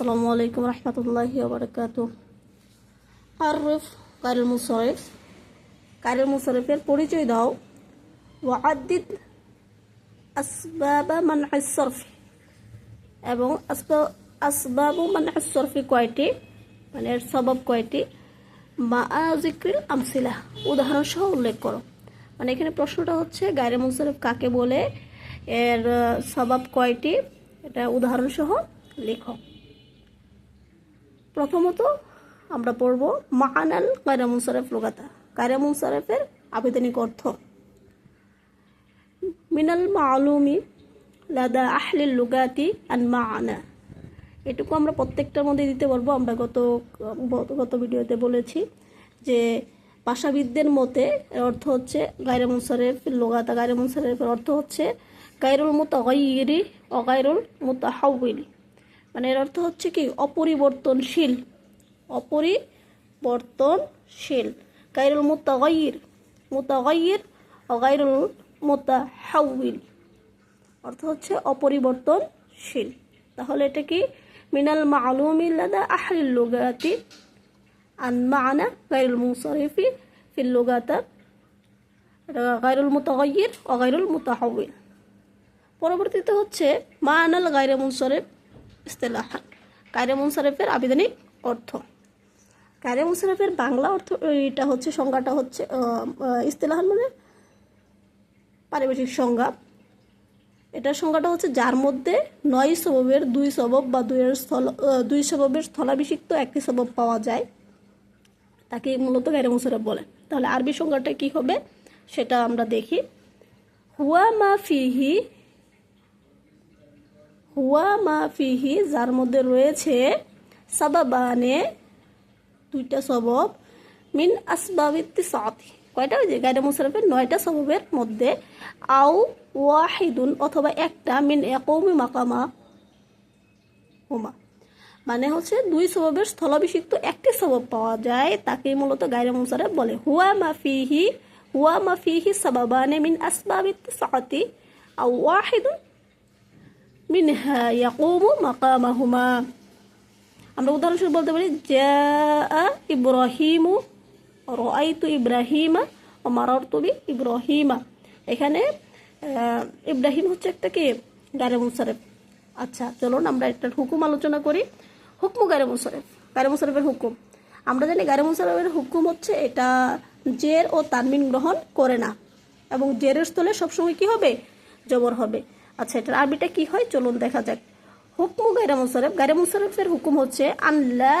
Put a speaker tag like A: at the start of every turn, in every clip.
A: আসসালামু আলাইকুম রহমতুল্লাহি ওয়া বারাকাতুহু। আরফ কারিল মুসারিফ, কারিল মুসারিফের পরিচয় দাও। ওয়াআদ্দিদ আসবাবা মান'আস সরফ, এবং আসবাবু মান'আস সরফ কয়টি, মানে এর সবাব কয়টি। মা'a যিকরিল আমসিলা, উদাহরণ সহ উল্লেখ করো। মানে এখানে প্রশ্নটা হচ্ছে গায়রে মুনসারিফ কাকে বলে, এর সবাব কয়টি, এটা উদাহরণ সহ লেখো। প্রথমত আমরা পড়ব মা'নাল গায়রে মুনসারিফ লুগাতা, গায়রে মুনসারিফের আবেদনিক অর্থ। মিনাল মা'লুমি লাদা আহলিল লুগাতি আন মা'না, এটুকু আমরা প্রত্যেকটার মধ্যে দিতে পারবো। আমরা গত ভিডিওতে বলেছি যে ভাষাবিদদের মতে অর্থ হচ্ছে গায়রে মুনসারিফ লুগাতা, গায়রে মুনসারিফের অর্থ হচ্ছে গায়রুল মুতাগায়্যিরি ও গায়রুল মুতাহাউবিলি, মানে এর অর্থ হচ্ছে কি অপরিবর্তনশীল, অপরিবর্তনশীল। গায়রুল মুতাগায়্যির ও গায়রুল মুতাহাউবিল, অর্থ হচ্ছে অপরিবর্তনশীল। তাহলে এটা কি মিনাল মা'লুমি লাদা আহলিল লুগাতি আন মা'না গায়রুল মুনসারিফি ফিল লুগাতা গায়রুল মুতাগায়্যির ও গায়রুল মুতাহাউবিল। পরবর্তীতে হচ্ছে মা'নাল গায়রে মুনসারিফ ইসতিলাহান, গায়রে মুনসারিফের আবেদনিক অর্থ। গায়রে মুনসারিফের বাংলা অর্থ এটা হচ্ছে, সংজ্ঞাটা হচ্ছে ইসতিলাহান মানে পারিভাষিক সংজ্ঞা। এটার সংজ্ঞাটা হচ্ছে যার মধ্যে 9 সববের 2 সবব বা 2 সববের স্থলাভিষিক্ত একটি সবব পাওয়া যায়, তাকে মূলত গায়রে মুনসারিফ বলে। তাহলে আরবি সংজ্ঞাটা কি হবে সেটা আমরা দেখি। হুয়া মা ফিহি, যার মধ্যে রয়েছে সাবাবানে, 2টা সবব, মিন আসবাবিত তিসাতি, কয়টা হয়েছে গায়রে মুনসারিফের 9টা সববের মধ্যে, আও ওয়াহিদুন, অথবা একটা, মিন ইয়াকুমি মাকামা হুমা, মানে হচ্ছে 2 সববের স্থলাভিষিক্ত একটি সবব পাওয়া যায়, তাকে মূলত গায়রে মুনসারিফ বলে। হুয়া মা ফিহি সাবাবানে মিন আসবাবিত তিসাতি আও ওয়াহিদুন মিনহা ইয়াকুমু মাকামাহুমা। আমরা উদাহরণস্বরূপ বলতে পারি জাআ ইব্রাহিমু, রাআইতু ইব্রাহিমা ওয়া মারারতু বি ইব্রাহিমা। এখানে ইব্রাহিম হচ্ছে একটা কি গায়রে মুনসারিফ। আচ্ছা চলুন আমরা একটা হুকুম আলোচনা করি। হুকমু গায়রে মুনসারিফ, গায়রে মুনসারিফের হুকুম। আমরা জানি গায়রে মুনসারিফের হুকুম হচ্ছে এটা জের ও তানবিন গ্রহণ করে না, এবং জেরের স্থলে সবসময় কি হবে, জবর হবে। আচ্ছা এটার আরবিটা কি হয় চলুন দেখা যাক। হুকমু গায়রে মুনসারিফ, গায়রে মুনসারিফের হুকুম হচ্ছে আল্লা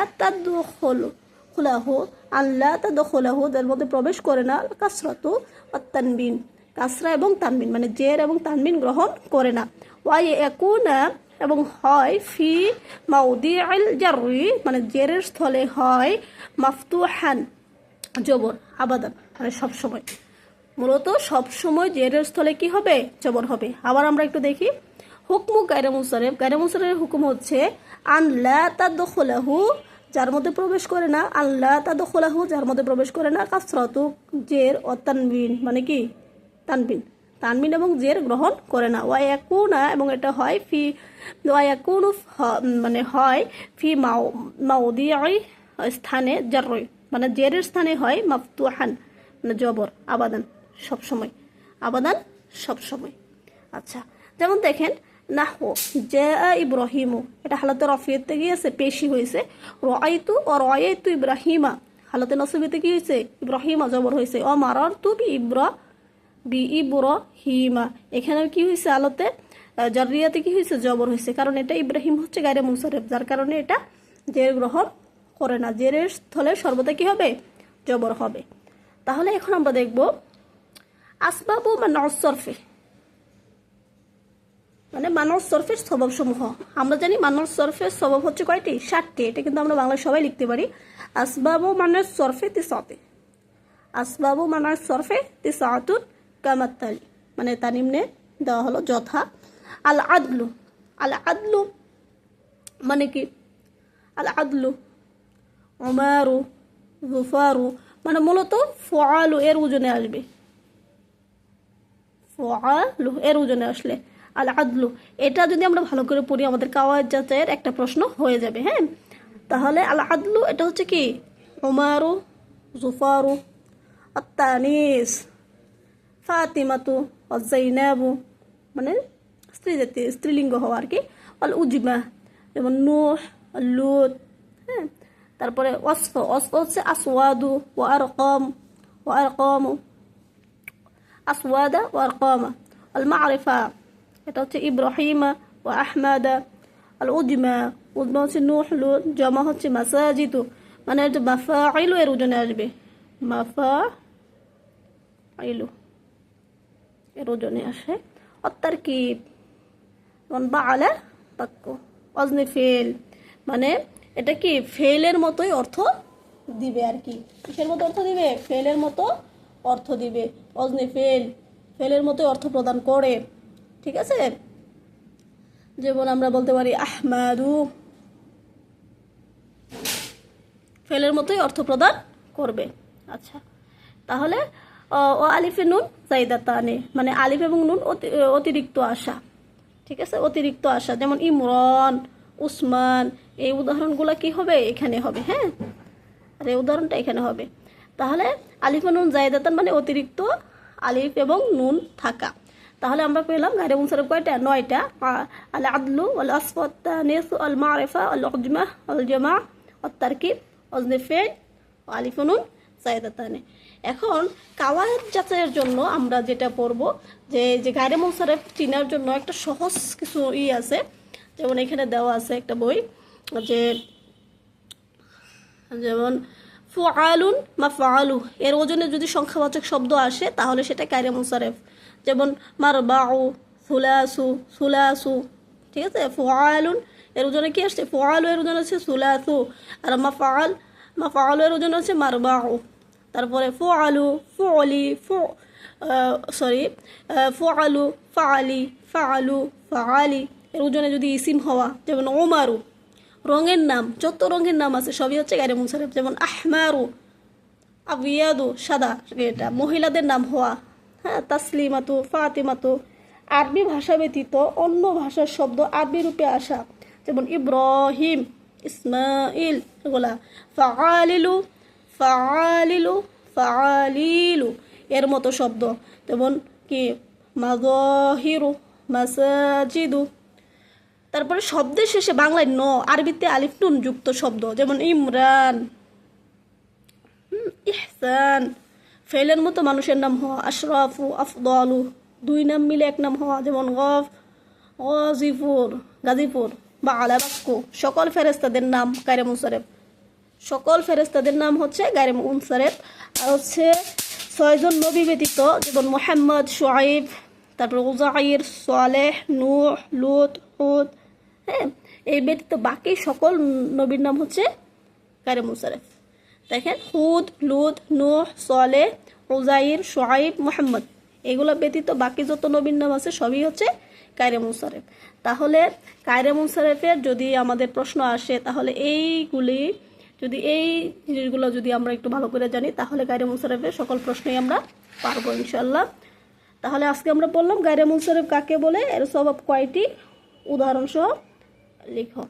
A: তাদখুলাহু, যার মধ্যে প্রবেশ করে না কাসরাতু ওয়াত তানবিন, কাসরা এবং তানবিন, মানে জের এবং তানবিন গ্রহণ করে না। ওয়া ইয়াকুনা, এবং হয়, ফি মাউদিআল জাররি, মানে জেরের স্থলে হয়, মাফতুহান, জবর, আবাদান, মানে সবসময়, মূলত সবসময় জেরের স্থলে কি হবে, জবর হবে। আবার আমরা একটু দেখি হুকমু গায়রে মুনসারিফ, গায়রে মুনসারিফের হুকুম হচ্ছে আল্লা তাদখুলাহু, যার মধ্যে প্রবেশ করে না, আল্লা তাদখুলাহু, যার মধ্যে প্রবেশ করে না, কাসরাতু, জের, ও তানবিন, মানে কি তানবিন এবং জের গ্রহণ করে না। ওয়া ইয়াকুনা, এবং এটা হয় ফি, ওয়া ইয়াকুনু মানে হয় ফি মাউদিআই, স্থানে, জাররি, মানে জেরের স্থানে হয়, মাফতুহান, মানে জবর, আবাদান, সবসময়, আবাদান সবসময়। আচ্ছা যেমন দেখেন নাহু জাআ ইব্রাহিমু, এটা হালাতে রফিয়াতে গিয়েছে, পেশি হয়েছে। রাআইতু ও রাআইতু ইব্রাহিমা, হালাতে নসবিতে কি হয়েছে, ইব্রাহিমা, জবর হয়েছে। ও মারারতু বি ইব্রাহিমা, এখানে কি হয়েছে, আলোতে জারিয়াতে কি হয়েছে, জবর হয়েছে, কারণ এটা ইব্রাহিম হচ্ছে গায়রে মুনসারিফ, যার কারণে এটা জের গ্রহণ করে না, জেরের স্থলে সর্বদা কি হবে, জবর হবে। তাহলে এখন আমরা দেখব আসবাবু মান'আস সরফি, মানে মান'আস সরফের সবব সমূহ। আমরা জানি মান'আস সরফের সবব হচ্ছে কয়টি, 7টি। এটা কিন্তু আমরা বাংলায় সবাই লিখতে পারি। আসবাবু মান'আস সরফি তিসাতি, আসবাবু মান'আস সরফি তিসাতুন কামাত্তালি, মানে তা নিম্নে দেওয়া হলো যথা। আল আদলু মানে কি, আল আদলু, উমারু, জুফারু, মানে মূলত ফুআলু এর ওজনে আসবে, ফুআলু এর ওজনে আসলে। আল আদলু, এটা যদি আমরা ভালো করে পড়ি আমাদের কাওয়ায়েদ যাচাইয়ের একটা প্রশ্ন হয়ে যাবে। হ্যাঁ, তাহলে আল আদলু এটা হচ্ছে কি উমারু, জুফারু, আত্তানিস, ফাতিমাতু, জাইনাবু, মানে স্ত্রী জাতীয় স্ত্রীলিঙ্গ হওয়া আর কি। আল উজমা যেমন নূহ, লুত। হ্যাঁ, তারপরে ওয়াসফ, ওয়াসফ হচ্ছে আসওয়াদু ওয়া আরকাম, ওয়া আরকামু, আসওয়াদা ওয়া আরকামা। আল মারিফা এটা হচ্ছে ইব্রাহিমা ওয়া আহমাদা। আল উজমা, উজমা হচ্ছে নূহ, লুত, জামা হচ্ছে মাসাজিদু, মানে এটা মাফাইলু এর ওজনে আসবে, মাফাইলু এর ওজনে আসে। অত্তারকিব যেমন বাআলা তাক্কু, ওয়াজনে ফেল, মানে এটা কি ফেলের মতোই অর্থ দিবে আর কি। কিসের মতো অর্থ দিবে? ফেলের মতো অর্থ দিবে। ওয়াজনে ফেল ফেলের মতোই অর্থ প্রদান করে। ঠিক আছে, যেমন আমরা বলতে পারি আহমাদু, ফেলের মতোই অর্থ প্রদান করবে। আচ্ছা, তাহলে ও আলিফে নুন জাইদাতানে, মানে আলিফ এবং নুন অতিরিক্ত আসা। ঠিক আছে, অতিরিক্ত আসা, যেমন ইমরান, উসমান, এই উদাহরণগুলো কি হবে? এখানে হবে। হ্যাঁ, আর এই উদাহরণটা এখানে হবে। তাহলে আলিফ নুন জাইদাতান মানে অতিরিক্ত আলিফ এবং নুন থাকা। তাহলে আমরা পেলাম গায়রে মুনসারিফ কয়টা? 9টা। আল আদলু, আল আসফ, আত তানিস, আল মারিফা, আল উজমা, আল জামা, আত তারকিব, ওয়াজনে ফেল, আলিফ নুন জাইদাতানে। এখন কাওয়ায়েদ যাচাইয়ের জন্য আমরা যেটা পড়ব, যে গায়রে মুনসারিফ চিনার জন্য একটা সহজ কিছু আছে। যেমন এখানে দেওয়া আছে একটা বই, যেমন ফুআলুন মাফআলু, এর ওজনে যদি সংখ্যাবাচক শব্দ আসে তাহলে সেটা গায়রে মুনসারিফ। যেমন মারবাউ, সুলাসু, সুলাসু। ঠিক আছে, ফুআলুন এর ওজনে কি আসছে? ফুআলু এর ওজন আছে সুলাসু। আর মাফআলু এর ওজন আছে মারবাউ। তারপরে ফুআলু, ফুআলি, ফুআলু, ফাআলি, ফাআলু, ফাআলি এর ওজনে যদি ইসিম হওয়া, যেমন ওমারু, রঙের নাম, যত রঙের নাম আছে সবই হচ্ছে গায়রে মুনসারিফ। যেমন আহমারু, আবিয়াদু, সাদা, এটা মহিলাদের নাম হওয়া। হ্যাঁ, তাসলিমাতু, ফাতিমাতু। আরবি ভাষা ব্যতীত অন্য ভাষার শব্দ আরবি রূপে আসা, যেমন ইব্রাহিম, ইসমাইল, এগুলা। ফাআলিলু, ফাআলিলু, ফাআলিলু এর মতো শব্দ, যেমন কি মাযাহিরু, মাসাজিদু। তারপরে শব্দের শেষে বাংলায় ন, আরবিতে আলিফ নুন যুক্ত শব্দ, যেমন ইমরান, ইহসান। ফেলের মতো মানুষের নাম হওয়া, আশরাফু, আফদালু, দুই নাম মিলে এক নাম হওয়া, যেমন গাজীপুর বা আলা বাক্য। সকল ফেরেশতাদের নাম গায়রে মুনসারিফ, সকল ফেরেশতাদের নাম হচ্ছে গায়রে মুনসারিফ। আর হচ্ছে 6 জন নবী ব্যতীত, যেমন মুহাম্মদ, শুআইব, তারপর উযাইর, সালেহ, নূহ, লূত, হুদ। হ্যাঁ, এই ব্যতীত বাকি সকল নবীর নাম হচ্ছে গায়রে মুনসারিফ। দেখেন, হুদ, লূত, নূহ, সালেহ, উযাইর, শুআইব, মুহাম্মদ, এগুলো ব্যতীত বাকি যত নবীর নাম আছে সবই হচ্ছে গায়রে মুনসারিফ। তাহলে গায়রে মুনসারিফের যদি আমাদের প্রশ্ন আসে, তাহলে এই জিনিসগুলো যদি আমরা একটু ভালো করে জানি, তাহলে গায়রে মুনসারিফের সকল প্রশ্নই আমরা পারবো ইনশাআল্লাহ। তাহলে আজকে আমরা বললাম গায়রে মুনসারিফ কাকে বলে, এর সবাব কয়টি, উদাহরণ সহ লিখো।